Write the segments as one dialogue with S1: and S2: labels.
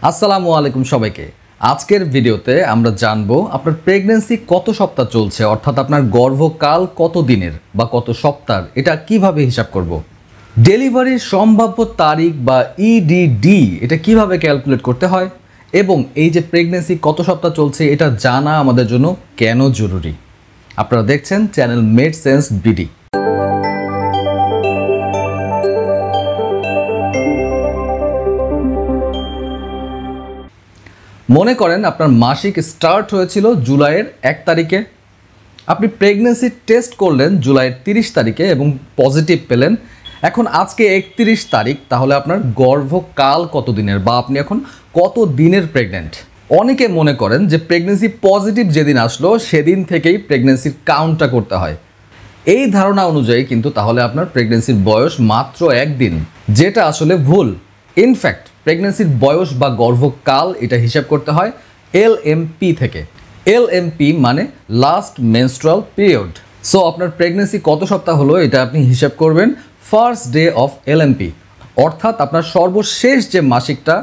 S1: আসসালামু আলাইকুম সবাইকে। আজকের ভিডিওতে আমরা জানবো আপনার প্রেগন্যান্সি কত সপ্তাহ চলছে, অর্থাৎ আপনার গর্ভকাল কত দিনের বা কত সপ্তাহ, এটা কিভাবে হিসাব করব। ডেলিভারির সম্ভাব্য তারিখ বা ইডিডি এটা কিভাবে ক্যালকুলেট করতে হয় এবং এই যে প্রেগন্যান্সি কত সপ্তাহ চলছে এটা জানা আমাদের জন্য কেন জরুরি। আপনারা দেখছেন চ্যানেল মেড সেন্স বিডি। মনে করেন আপনার মাসিক স্টার্ট হয়েছিল জুলাইয়ের 1 তারিখে, আপনি প্রেগন্যান্সি টেস্ট করলেন জুলাইয়ের 30 তারিখে এবং পজিটিভ পেলেন। এখন আজকে 31 তারিখ, তাহলে আপনার গর্ভকাল কত দিনের বা আপনি এখন কত দিনের প্রেগনেন্ট। অনেকে মনে করেন যে প্রেগন্যান্সি পজিটিভ যেদিন আসলো সেদিন থেকেই প্রেগন্যান্সির কাউন্টটা করতে হয়। এই ধারণা অনুযায়ী কিন্তু তাহলে আপনার প্রেগন্যান্সির বয়স মাত্র 1 দিন, যেটা আসলে ভুল। ইনফ্যাক্ট প্রেগন্যান্সির বয়স বা গর্ভকাল এটা হিসাব করতে হয় এলএমপি থেকে। এলএমপি মানে লাস্ট মেনস্ট্রুয়াল পিরিয়ড। সো আপনার প্রেগন্যান্সি কত সপ্তাহ হলো এটা আপনি হিসাব করবেন ফার্স্ট ডে অফ এলএমপি, অর্থাৎ আপনার সর্বশেষ যে মাসিকটা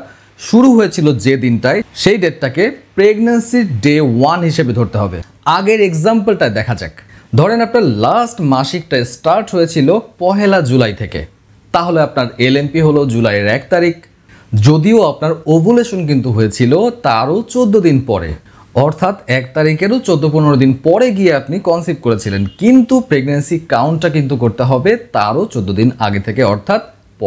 S1: শুরু হয়েছিল যে দিনটায়, সেই ডেটটাকে প্রেগন্যান্সির ডে 1 হিসেবে ধরতে হবে। আগের এক্সাম্পলটা দেখা যাক। ধরেন আপনার লাস্ট মাসিকটা স্টার্ট হয়েছিল 1 জুলাই থেকে, তাহলে আপনার এলএমপি হলো জুলাইয়ের 1 তারিখ। যদিও আপনার ওভুলেশন কিন্তু হয়েছিল তারও 14 দিন পরে, অর্থাৎ 1 তারিখেরও 14-15 দিন পরে গিয়ে আপনি কনসিভ করেছিলেন, কিন্তু প্রেগন্যান্সি কাউন্টটা কিন্তু করতে হবে তারও 14 দিন আগে থেকে, অর্থাৎ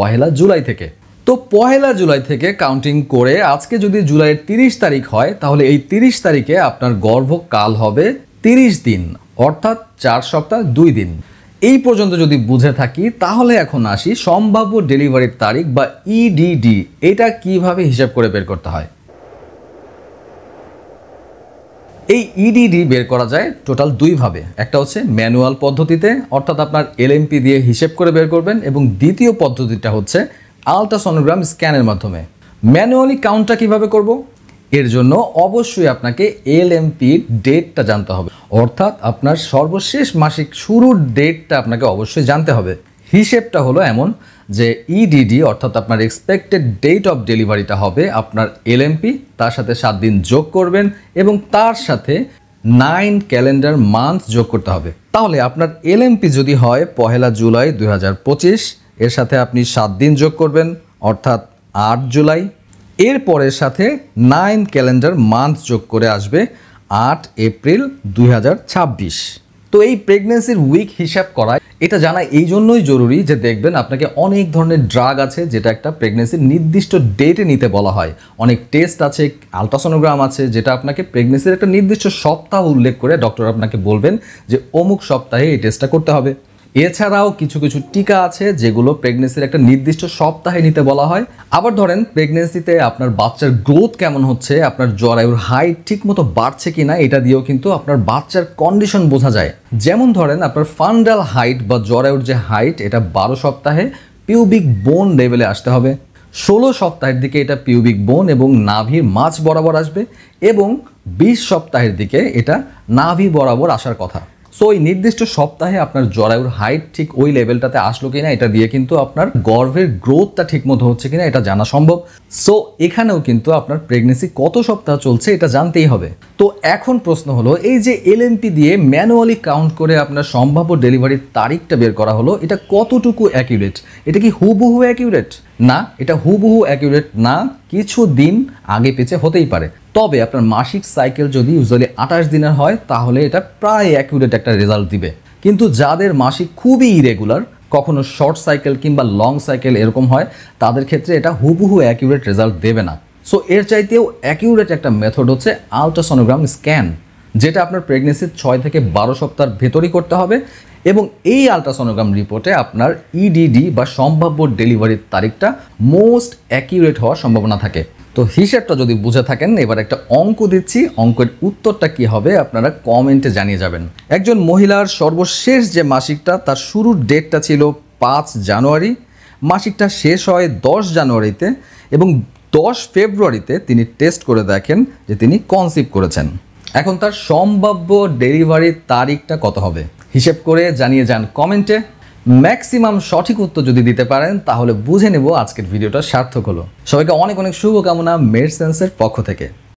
S1: 1 জুলাই থেকে। তো 1 জুলাই থেকে কাউন্টিং করে আজকে যদি জুলাইয়ের 30 তারিখ হয়, তাহলে এই 30 তারিখে আপনার গর্ভকাল হবে 30 দিন, অর্থাৎ 4 সপ্তাহ 2 দিন। এই পর্যন্ত যদি বুঝে থাকি, তাহলে এখন আসি সম্ভাব্য ডেলিভারির তারিখ বা ইডিডি, এটা কিভাবে হিসাব করে বের করতে হয়। এই ইডিডি বের করা যায় টোটাল 2 ভাবে। একটা হচ্ছে ম্যানুয়াল পদ্ধতিতে, অর্থাৎ আপনার এলএমপি দিয়ে হিসেব করে বের করবেন, এবং দ্বিতীয় পদ্ধতিটা হচ্ছে আলট্রাসনোগ্রাম স্ক্যানের মাধ্যমে। ম্যানুয়ালি কাউন্টটা কিভাবে করব? এর জন্য অবশ্যই আপনাকে এলএমপির ডেটটা জানতে হবে, অর্থাৎ আপনার সর্বশেষ মাসিক শুরুর ডেটটা আপনাকে অবশ্যই জানতে হবে। হিসেবটা হলো এমন যে ইডিডি অর্থাৎ আপনার এক্সপেক্টেড ডেট অফ ডেলিভারিটা হবে আপনার এলএমপি, তার সাথে 7 দিন যোগ করবেন এবং তার সাথে 9 ক্যালেন্ডার মান্থ যোগ করতে হবে। তাহলে আপনার এলএমপি যদি হয় 1 জুলাই 2025, এর সাথে আপনি 7 দিন যোগ করবেন, অর্থাৎ 8 জুলাই। এর পরের সাথে 9 ক্যালেন্ডার মান্থ যোগ করে আসবে 8 এপ্রিল 2026। তো এই প্রেগন্যান্সির উইক হিসাব করা এটা জানা এই জন্যই জরুরি যে দেখবেন আপনাকে অনেক ধরনের ড্রাগ আছে যেটা একটা প্রেগন্যান্সির নির্দিষ্ট ডেটে নিতে বলা হয়। অনেক টেস্ট আছে, আলট্রাসোনোগ্রাম আছে, যেটা আপনাকে প্রেগন্যান্সির একটা নির্দিষ্ট সপ্তাহ উল্লেখ করে ডক্টর আপনাকে বলবেন যে অমুক সপ্তাহে এই টেস্টটা করতে হবে। এছাড়াও কিছু কিছু টিকা আছে যেগুলো প্রেগন্যান্সির একটা নির্দিষ্ট সপ্তাহে নিতে বলা হয়। আবার ধরেন প্রেগন্যান্সিতে আপনার বাচ্চার গ্রোথ কেমন হচ্ছে, আপনার জরায়ুর হাইট ঠিক মতো বাড়ছে কিনা, এটা দিয়েও কিন্তু আপনার বাচ্চার কন্ডিশন বোঝা যায়। যেমন ধরেন আপনার ফান্ডাল হাইট বা জরায়ুর যে হাইট, এটা 12 সপ্তাহে পিউবিক বোন লেভেলে আসতে হবে। 16 সপ্তাহের দিকে এটা পিউবিক বোন এবং নাভির মাঝ বরাবর আসবে, এবং 20 সপ্তাহের দিকে এটা নাভি বরাবর আসার কথা। সো এই নির্দিষ্ট সপ্তাহে আপনার জরায়ুর হাইট ঠিক ওই লেভেলটাতে আসলো কিনা, এটা দিয়ে কিন্তু আপনার গর্ভের গ্রোথটা ঠিক মতো হচ্ছে কিনা এটা জানা সম্ভব। সো এখানেও কিন্তু আপনার প্রেগন্যান্সি কত সপ্তাহ চলছে এটা জানতেই হবে। তো এখন প্রশ্ন হলো, এই যে এলএমপি দিয়ে ম্যানুয়ালি কাউন্ট করে আপনার সম্ভাব্য ডেলিভারির তারিখটা বের করা হলো, এটা কতটুকু অ্যাকিউরেট? এটা কি হুবহু অ্যাকিউরেট? না, এটা হুবহু অ্যাকিউরেট না, কিছু দিন আগে পিছে হতেই পারে। তবে আপনার মাসিক সাইকেল যদি ইউজুয়ালি 28 দিনের হয়, তাহলে এটা প্রায় অ্যাকিউরেট একটা রেজাল্ট দিবে। কিন্তু যাদের মাসিক খুবই ইরেগুলার, কখনো শর্ট সাইকেল কিংবা লং সাইকেল এরকম হয়, তাদের ক্ষেত্রে এটা হুবহু অ্যাকিউরেট রেজাল্ট দেবে না। সো এর চাইতেও অ্যাকিউরেট একটা মেথড হচ্ছে আলট্রাসোনোগ্রাম স্ক্যান, যেটা আপনার প্রেগন্যান্সির 6 থেকে 12 সপ্তাহের ভেতরই করতে হবে, এবং এই আলট্রাসোনোগ্রাম রিপোর্টে আপনার ইডিডি বা সম্ভাব্য ডেলিভারির তারিখটা মোস্ট অ্যাকিউরেট হওয়ার সম্ভাবনা থাকে। তো হিসেবটা যদি বুঝে থাকেন, এবার একটা অঙ্ক দিচ্ছি, অঙ্কের উত্তরটা কি হবে আপনারা কমেন্টে জানিয়ে যাবেন। একজন মহিলার সর্বশেষ যে মাসিকটা তার শুরুর ডেটটা ছিল 5 জানুয়ারি, মাসিকটা শেষ হয় 10 জানুয়ারিতে, এবং 10 ফেব্রুয়ারিতে তিনি টেস্ট করে দেখেন যে তিনি কনসিভ করেছেন। এখন তার সম্ভাব্য ডেলিভারির তারিখটা কত হবে হিসেব করে জানিয়ে যান কমেন্টে। ম্যাক্সিমাম সঠিক উত্তর যদি দিতে পারেন তাহলে বুঝে নেব আজকের ভিডিওটা সার্থক হলো। সবাইকে অনেক অনেক শুভকামনা মেডসেন্সের পক্ষ থেকে।